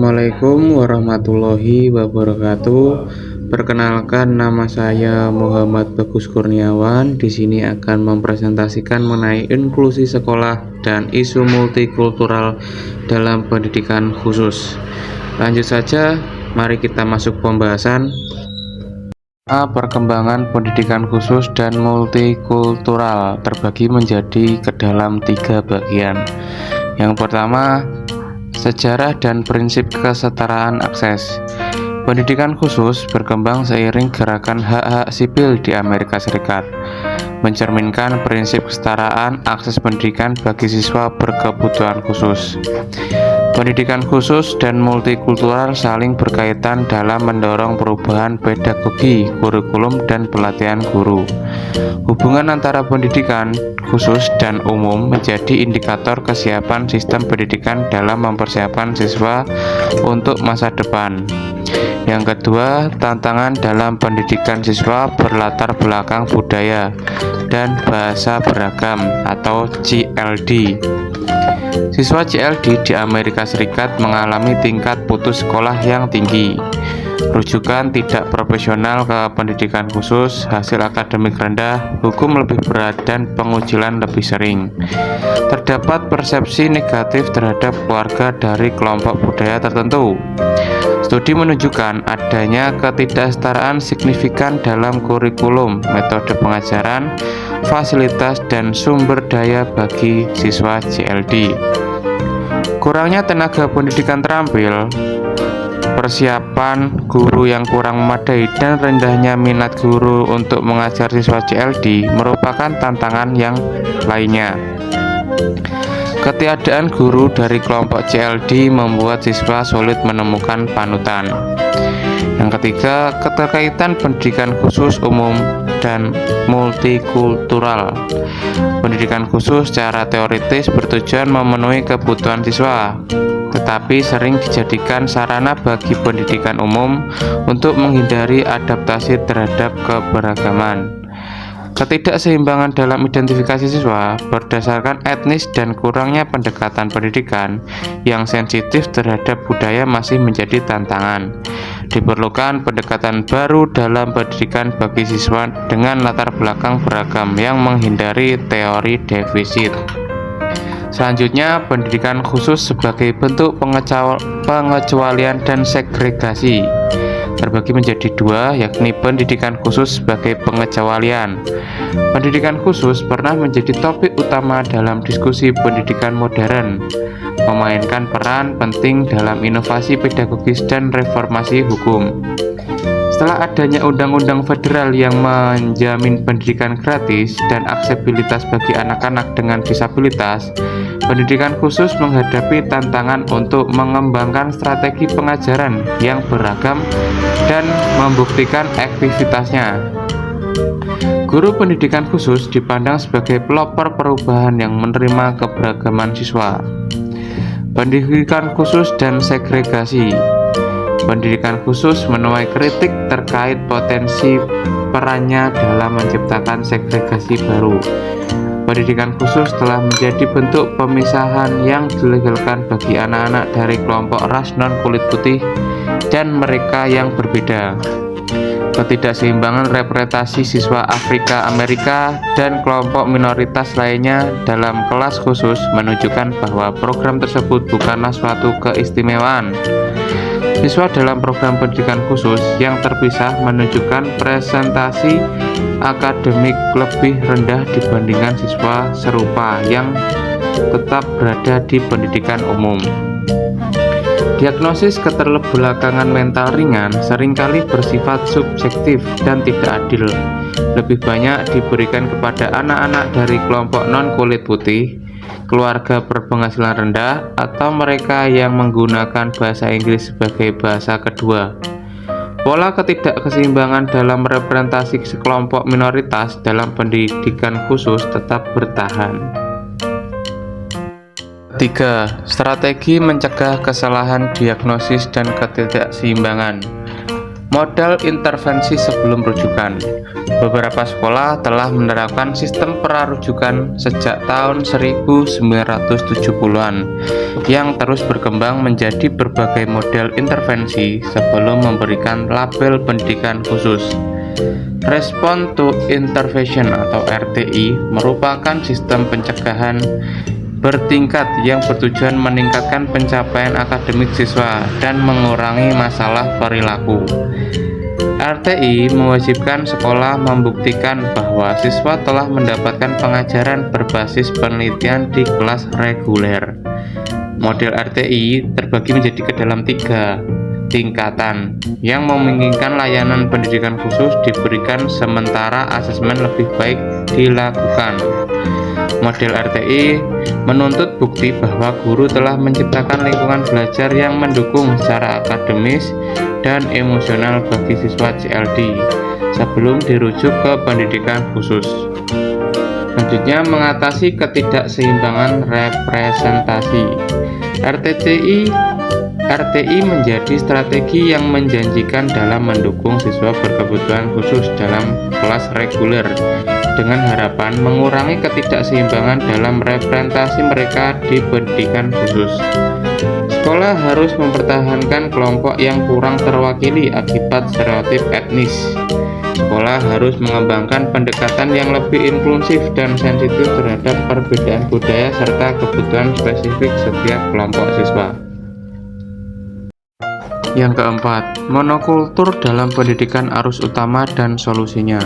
Assalamualaikum warahmatullahi wabarakatuh. Perkenalkan, nama saya Muhammad Bagus Kurniawan. Di sini akan mempresentasikan mengenai inklusi sekolah dan isu multikultural dalam pendidikan khusus. Lanjut saja, mari kita masuk pembahasan. Perkembangan pendidikan khusus dan multikultural terbagi menjadi ke dalam 3 bagian. Yang pertama, sejarah dan prinsip kesetaraan akses. Pendidikan khusus berkembang seiring gerakan hak-hak sipil di Amerika Serikat, mencerminkan prinsip kesetaraan akses pendidikan bagi siswa berkebutuhan khusus. Pendidikan khusus dan multikultural saling berkaitan dalam mendorong perubahan pedagogi, kurikulum, dan pelatihan guru. Hubungan antara pendidikan khusus dan umum menjadi indikator kesiapan sistem pendidikan dalam mempersiapkan siswa untuk masa depan. Yang kedua, tantangan dalam pendidikan siswa berlatar belakang budaya dan bahasa beragam atau CLD. Siswa CLD di Amerika Serikat mengalami tingkat putus sekolah yang tinggi, rujukan tidak profesional ke pendidikan khusus, hasil akademik rendah, hukum lebih berat, dan pengucilan lebih sering. Terdapat persepsi negatif terhadap keluarga dari kelompok budaya tertentu. Studi menunjukkan adanya ketidaksetaraan signifikan dalam kurikulum, metode pengajaran, fasilitas, dan sumber daya bagi siswa CLD. Kurangnya tenaga pendidikan terampil, persiapan guru yang kurang memadai, dan rendahnya minat guru untuk mengajar siswa CLD merupakan tantangan yang lainnya. Ketiadaan guru dari kelompok CLD membuat siswa sulit menemukan panutan. Yang ketiga, keterkaitan pendidikan khusus umum dan multikultural. Pendidikan khusus secara teoritis bertujuan memenuhi kebutuhan siswa, tetapi sering dijadikan sarana bagi pendidikan umum untuk menghindari adaptasi terhadap keberagaman. Ketidakseimbangan dalam identifikasi siswa berdasarkan etnis dan kurangnya pendekatan pendidikan yang sensitif terhadap budaya masih menjadi tantangan. Diperlukan pendekatan baru dalam pendidikan bagi siswa dengan latar belakang beragam yang menghindari teori defisit. Selanjutnya, pendidikan khusus sebagai bentuk pengecualian dan segregasi terbagi menjadi 2, yakni pendidikan khusus sebagai pengecualian. Pendidikan khusus pernah menjadi topik utama dalam diskusi pendidikan modern, memainkan peran penting dalam inovasi pedagogis dan reformasi hukum. Setelah adanya undang-undang federal yang menjamin pendidikan gratis dan aksesibilitas bagi anak-anak dengan disabilitas, pendidikan khusus menghadapi tantangan untuk mengembangkan strategi pengajaran yang beragam dan membuktikan efektivitasnya. Guru pendidikan khusus dipandang sebagai pelopor perubahan yang menerima keberagaman siswa. Pendidikan khusus dan segregasi. Pendidikan khusus menuai kritik terkait potensi perannya dalam menciptakan segregasi baru. Pendidikan khusus telah menjadi bentuk pemisahan yang dilegalkan bagi anak-anak dari kelompok ras non-kulit putih dan mereka yang berbeda. Ketidakseimbangan representasi siswa Afrika Amerika dan kelompok minoritas lainnya dalam kelas khusus menunjukkan bahwa program tersebut bukanlah suatu keistimewaan. Siswa dalam program pendidikan khusus yang terpisah menunjukkan presentasi akademik lebih rendah dibandingkan siswa serupa yang tetap berada di pendidikan umum. Diagnosis keterbelakangan mental ringan seringkali bersifat subjektif dan tidak adil. Lebih banyak diberikan kepada anak-anak dari kelompok non-kulit putih, keluarga berpenghasilan rendah, atau mereka yang menggunakan bahasa Inggris sebagai bahasa kedua. Pola ketidakkeseimbangan dalam representasi sekelompok minoritas dalam pendidikan khusus tetap bertahan. 3. Strategi mencegah kesalahan diagnosis dan ketidakseimbangan. Modal intervensi sebelum rujukan. Beberapa sekolah telah menerapkan sistem prarujukan sejak tahun 1970-an yang terus berkembang menjadi berbagai model intervensi sebelum memberikan label pendidikan khusus. Response to Intervention atau RTI merupakan sistem pencegahan bertingkat yang bertujuan meningkatkan pencapaian akademik siswa dan mengurangi masalah perilaku. RTI mewajibkan sekolah membuktikan bahwa siswa telah mendapatkan pengajaran berbasis penelitian di kelas reguler. Model RTI terbagi menjadi ke dalam 3 tingkatan yang memungkinkan layanan pendidikan khusus diberikan sementara asesmen lebih baik dilakukan. Model RTI menuntut bukti bahwa guru telah menciptakan lingkungan belajar yang mendukung secara akademis dan emosional bagi siswa CLD sebelum dirujuk ke pendidikan khusus. Selanjutnya, mengatasi ketidakseimbangan representasi. RTI menjadi strategi yang menjanjikan dalam mendukung siswa berkebutuhan khusus dalam kelas reguler dengan harapan mengurangi ketidakseimbangan dalam representasi mereka di pendidikan khusus. Sekolah harus mempertahankan kelompok yang kurang terwakili akibat stereotip etnis. Sekolah harus mengembangkan pendekatan yang lebih inklusif dan sensitif terhadap perbedaan budaya serta kebutuhan spesifik setiap kelompok siswa. Yang keempat, monokultur dalam pendidikan arus utama dan solusinya.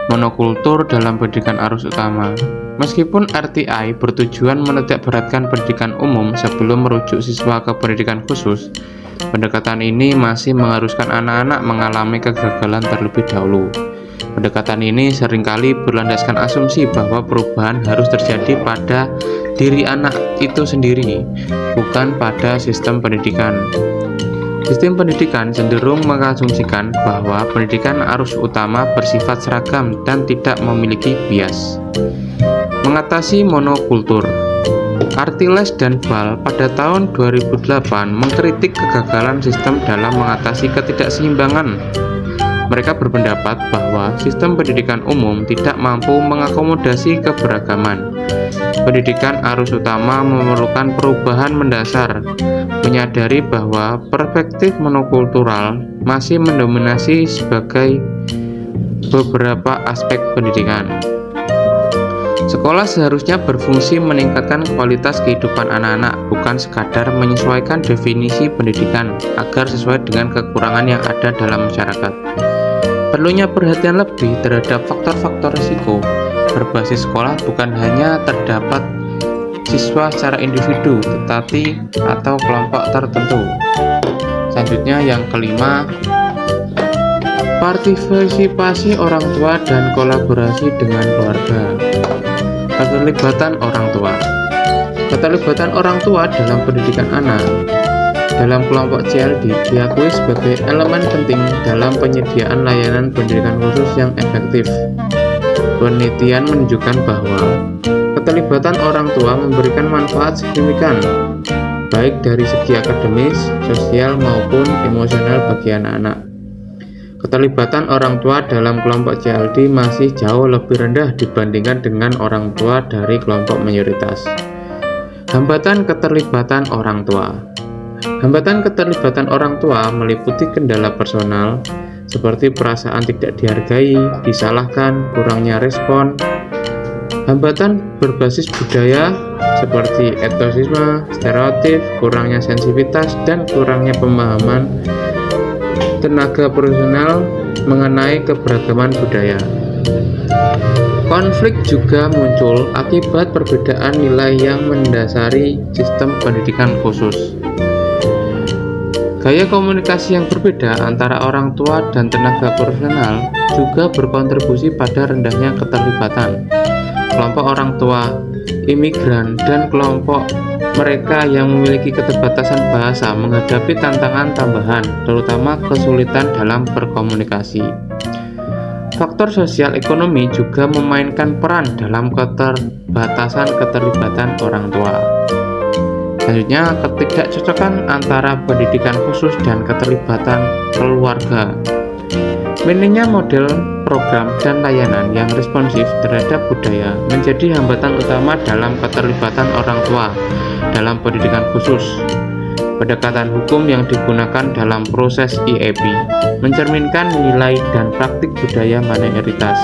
Monokultur dalam pendidikan arus utama. Meskipun RTI bertujuan menitikberatkan pendidikan umum sebelum merujuk siswa ke pendidikan khusus, pendekatan ini masih mengharuskan anak-anak mengalami kegagalan terlebih dahulu. Pendekatan ini seringkali berlandaskan asumsi bahwa perubahan harus terjadi pada diri anak itu sendiri, bukan pada sistem pendidikan. Sistem pendidikan cenderung mengasumsikan bahwa pendidikan arus utama bersifat seragam dan tidak memiliki bias. Mengatasi monokultur. Artiles dan Ball pada tahun 2008 mengkritik kegagalan sistem dalam mengatasi ketidakseimbangan. Mereka berpendapat bahwa sistem pendidikan umum tidak mampu mengakomodasi keberagaman. Pendidikan arus utama memerlukan perubahan mendasar, menyadari bahwa perspektif monokultural masih mendominasi sebagai beberapa aspek pendidikan. Sekolah seharusnya berfungsi meningkatkan kualitas kehidupan anak-anak, bukan sekadar menyesuaikan definisi pendidikan agar sesuai dengan kekurangan yang ada dalam masyarakat. Perlunya perhatian lebih terhadap faktor-faktor risiko berbasis sekolah bukan hanya terdapat siswa secara individu, tetapi atau kelompok tertentu. Selanjutnya yang kelima, partisipasi orang tua dan kolaborasi dengan keluarga. Keterlibatan orang tua. Keterlibatan orang tua dalam pendidikan anak dalam kelompok CLD diakui sebagai elemen penting dalam penyediaan layanan pendidikan khusus yang efektif. Penelitian menunjukkan bahwa keterlibatan orang tua memberikan manfaat signifikan, baik dari segi akademis, sosial, maupun emosional bagi anak-anak. Keterlibatan orang tua dalam kelompok CLD masih jauh lebih rendah dibandingkan dengan orang tua dari kelompok mayoritas. Hambatan keterlibatan orang tua. Hambatan keterlibatan orang tua meliputi kendala personal, seperti perasaan tidak dihargai, disalahkan, kurangnya respon. Hambatan berbasis budaya, seperti etnosisme, stereotip, kurangnya sensitivitas, dan kurangnya pemahaman tenaga profesional mengenai keberagaman budaya. Konflik juga muncul akibat perbedaan nilai yang mendasari sistem pendidikan khusus. Gaya komunikasi yang berbeda antara orang tua dan tenaga profesional juga berkontribusi pada rendahnya keterlibatan. Kelompok orang tua, imigran, dan kelompok mereka yang memiliki keterbatasan bahasa menghadapi tantangan tambahan, terutama kesulitan dalam berkomunikasi. Faktor sosial ekonomi juga memainkan peran dalam keterbatasan keterlibatan orang tua. Selanjutnya, ketidakcocokan antara pendidikan khusus dan keterlibatan keluarga. Minimnya model program dan layanan yang responsif terhadap budaya menjadi hambatan utama dalam keterlibatan orang tua dalam pendidikan khusus. Pendekatan hukum yang digunakan dalam proses IEP mencerminkan nilai dan praktik budaya minoritas.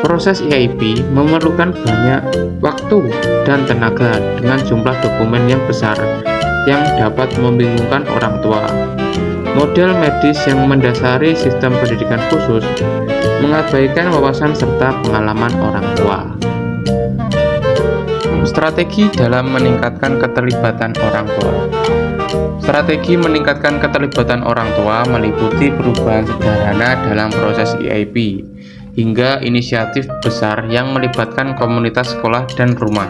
Proses IEP memerlukan banyak waktu dan tenaga dengan jumlah dokumen yang besar yang dapat membingungkan orang tua. Model medis yang mendasari sistem pendidikan khusus mengabaikan wawasan serta pengalaman orang tua. Strategi dalam meningkatkan keterlibatan orang tua. Strategi meningkatkan keterlibatan orang tua meliputi perubahan sederhana dalam proses IEP hingga inisiatif besar yang melibatkan komunitas sekolah dan rumah.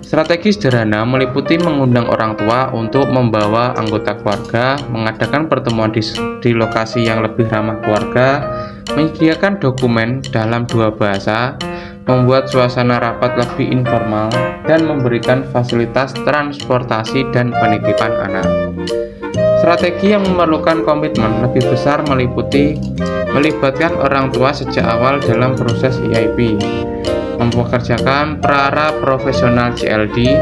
Strategi sederhana meliputi mengundang orang tua untuk membawa anggota keluarga, mengadakan pertemuan di lokasi yang lebih ramah keluarga, menyediakan dokumen dalam 2 bahasa, membuat suasana rapat lebih informal, dan memberikan fasilitas transportasi dan penitipan anak. Strategi yang memerlukan komitmen lebih besar melibatkan orang tua sejak awal dalam proses IEP, mempekerjakan para profesional CLD,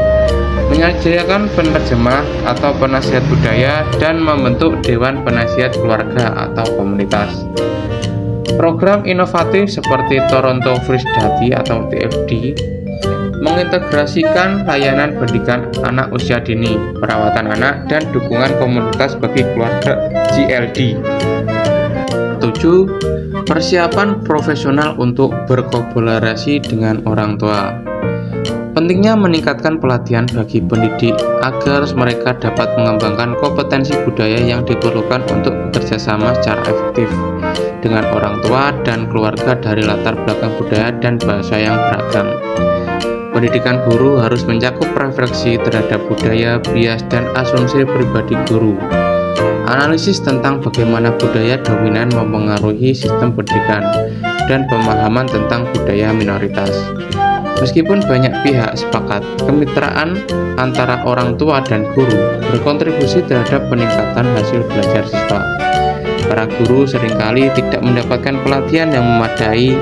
menyediakan penerjemah atau penasihat budaya, dan membentuk dewan penasihat keluarga atau komunitas. Program inovatif seperti Toronto First Study atau TFD mengintegrasikan layanan pendidikan anak usia dini, perawatan anak, dan dukungan komunitas bagi keluarga CLD. 7. Persiapan profesional untuk berkolaborasi dengan orang tua. Pentingnya meningkatkan pelatihan bagi pendidik agar mereka dapat mengembangkan kompetensi budaya yang diperlukan untuk bekerja sama secara efektif dengan orang tua dan keluarga dari latar belakang budaya dan bahasa yang beragam. Pendidikan guru harus mencakup refleksi terhadap budaya, bias, dan asumsi pribadi guru. Analisis tentang bagaimana budaya dominan mempengaruhi sistem pendidikan dan pemahaman tentang budaya minoritas. Meskipun banyak pihak sepakat, kemitraan antara orang tua dan guru berkontribusi terhadap peningkatan hasil belajar siswa. Para guru seringkali tidak mendapatkan pelatihan yang memadai.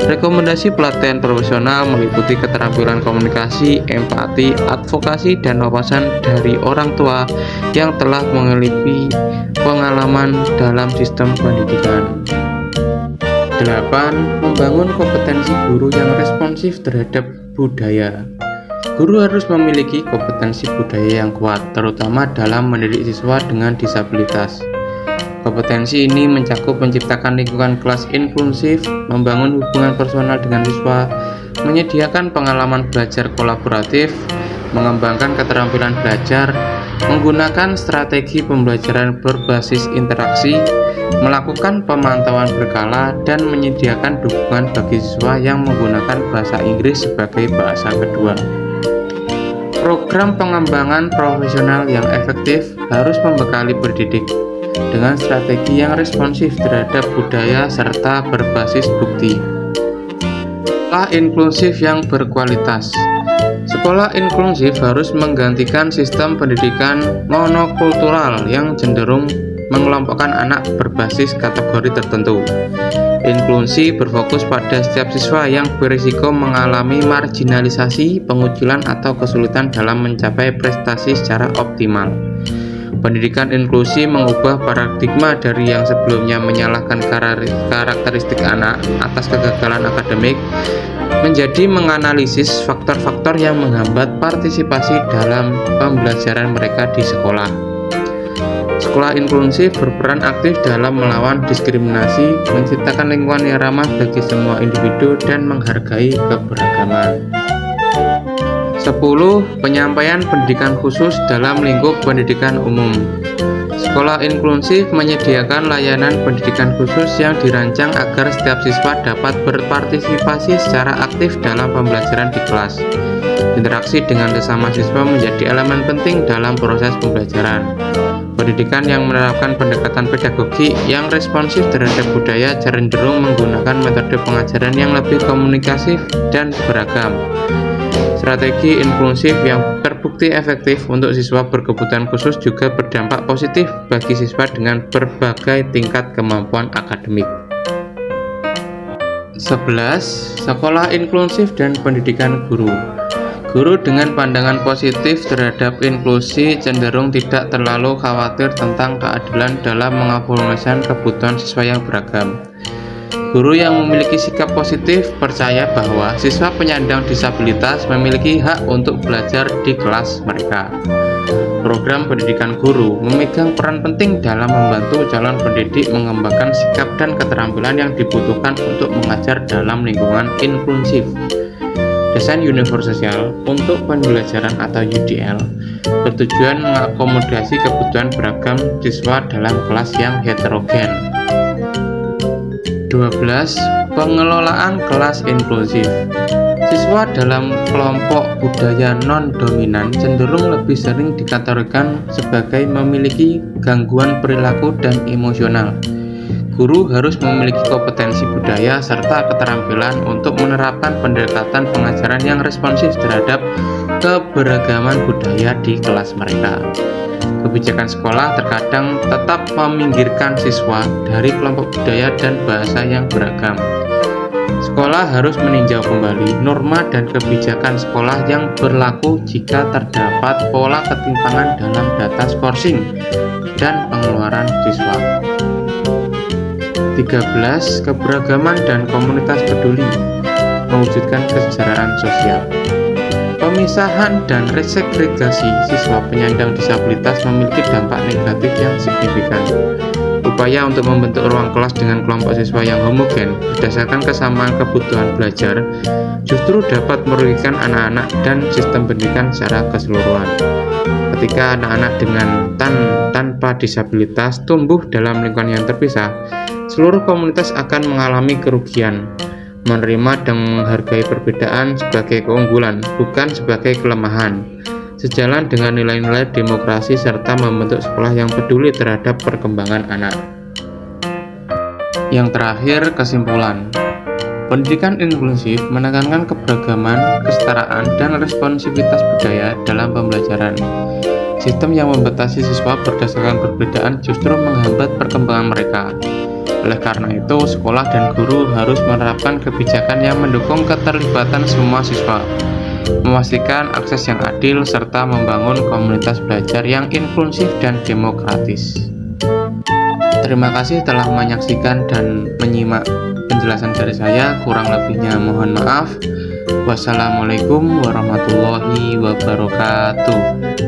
Rekomendasi pelatihan profesional meliputi keterampilan komunikasi, empati, advokasi, dan wawasan dari orang tua yang telah memiliki pengalaman dalam sistem pendidikan. 8. Membangun kompetensi guru yang responsif terhadap budaya. Guru harus memiliki kompetensi budaya yang kuat, terutama dalam mendidik siswa dengan disabilitas. Kompetensi ini mencakup menciptakan lingkungan kelas inklusif, membangun hubungan personal dengan siswa, menyediakan pengalaman belajar kolaboratif, mengembangkan keterampilan belajar, menggunakan strategi pembelajaran berbasis interaksi, melakukan pemantauan berkala, dan menyediakan dukungan bagi siswa yang menggunakan bahasa Inggris sebagai bahasa kedua. Program pengembangan profesional yang efektif harus membekali pendidik dengan strategi yang responsif terhadap budaya serta berbasis bukti. Sekolah inklusif yang berkualitas. Sekolah inklusif harus menggantikan sistem pendidikan monokultural yang cenderung mengelompokkan anak berbasis kategori tertentu. Inklusi berfokus pada setiap siswa yang berisiko mengalami marginalisasi, pengucilan, atau kesulitan dalam mencapai prestasi secara optimal. Pendidikan inklusi mengubah paradigma dari yang sebelumnya menyalahkan karakteristik anak atas kegagalan akademik menjadi menganalisis faktor-faktor yang menghambat partisipasi dalam pembelajaran mereka di sekolah. Sekolah inklusif berperan aktif dalam melawan diskriminasi, menciptakan lingkungan yang ramah bagi semua individu, dan menghargai keberagaman. 10. Penyampaian pendidikan khusus dalam lingkup pendidikan umum. Sekolah inklusif menyediakan layanan pendidikan khusus yang dirancang agar setiap siswa dapat berpartisipasi secara aktif dalam pembelajaran di kelas. Interaksi dengan sesama siswa menjadi elemen penting dalam proses pembelajaran. Pendidikan yang menerapkan pendekatan pedagogi yang responsif terhadap budaya cenderung menggunakan metode pengajaran yang lebih komunikatif dan beragam. Strategi inklusif yang terbukti efektif untuk siswa berkebutuhan khusus juga berdampak positif bagi siswa dengan berbagai tingkat kemampuan akademik. 11. Sekolah inklusif dan pendidikan guru. Guru dengan pandangan positif terhadap inklusi cenderung tidak terlalu khawatir tentang keadilan dalam mengakomodasi kebutuhan siswa yang beragam. Guru yang memiliki sikap positif percaya bahwa siswa penyandang disabilitas memiliki hak untuk belajar di kelas mereka. Program pendidikan guru memegang peran penting dalam membantu calon pendidik mengembangkan sikap dan keterampilan yang dibutuhkan untuk mengajar dalam lingkungan inklusif. Desain universal untuk pembelajaran atau UDL bertujuan mengakomodasi kebutuhan beragam siswa dalam kelas yang heterogen. 12. Pengelolaan kelas inklusif. Siswa dalam kelompok budaya non-dominan cenderung lebih sering dikategorikan sebagai memiliki gangguan perilaku dan emosional. Guru harus memiliki kompetensi budaya serta keterampilan untuk menerapkan pendekatan pengajaran yang responsif terhadap keberagaman budaya di kelas mereka. Kebijakan sekolah terkadang tetap meminggirkan siswa dari kelompok budaya dan bahasa yang beragam. Sekolah harus meninjau kembali norma dan kebijakan sekolah yang berlaku jika terdapat pola ketimpangan dalam data skorsing dan pengeluaran siswa. 13. Keberagaman dan komunitas peduli mewujudkan kesejahteraan sosial. Pemisahan dan resegregasi siswa penyandang disabilitas memiliki dampak negatif yang signifikan. Upaya untuk membentuk ruang kelas dengan kelompok siswa yang homogen berdasarkan kesamaan kebutuhan belajar justru dapat merugikan anak-anak dan sistem pendidikan secara keseluruhan. Ketika anak-anak dengan tanpa disabilitas tumbuh dalam lingkungan yang terpisah, seluruh komunitas akan mengalami kerugian. Menerima dan menghargai perbedaan sebagai keunggulan, bukan sebagai kelemahan, sejalan dengan nilai-nilai demokrasi serta membentuk sekolah yang peduli terhadap perkembangan anak. Yang terakhir, kesimpulan. Pendidikan inklusif menekankan keberagaman, kesetaraan, dan responsivitas budaya dalam pembelajaran. Sistem yang membatasi siswa berdasarkan perbedaan justru menghambat perkembangan mereka. Oleh karena itu, sekolah dan guru harus menerapkan kebijakan yang mendukung keterlibatan semua siswa, memastikan akses yang adil, serta membangun komunitas belajar yang inklusif dan demokratis. Terima kasih telah menyaksikan dan menyimak penjelasan dari saya. Kurang lebihnya mohon maaf. Wassalamualaikum warahmatullahi wabarakatuh.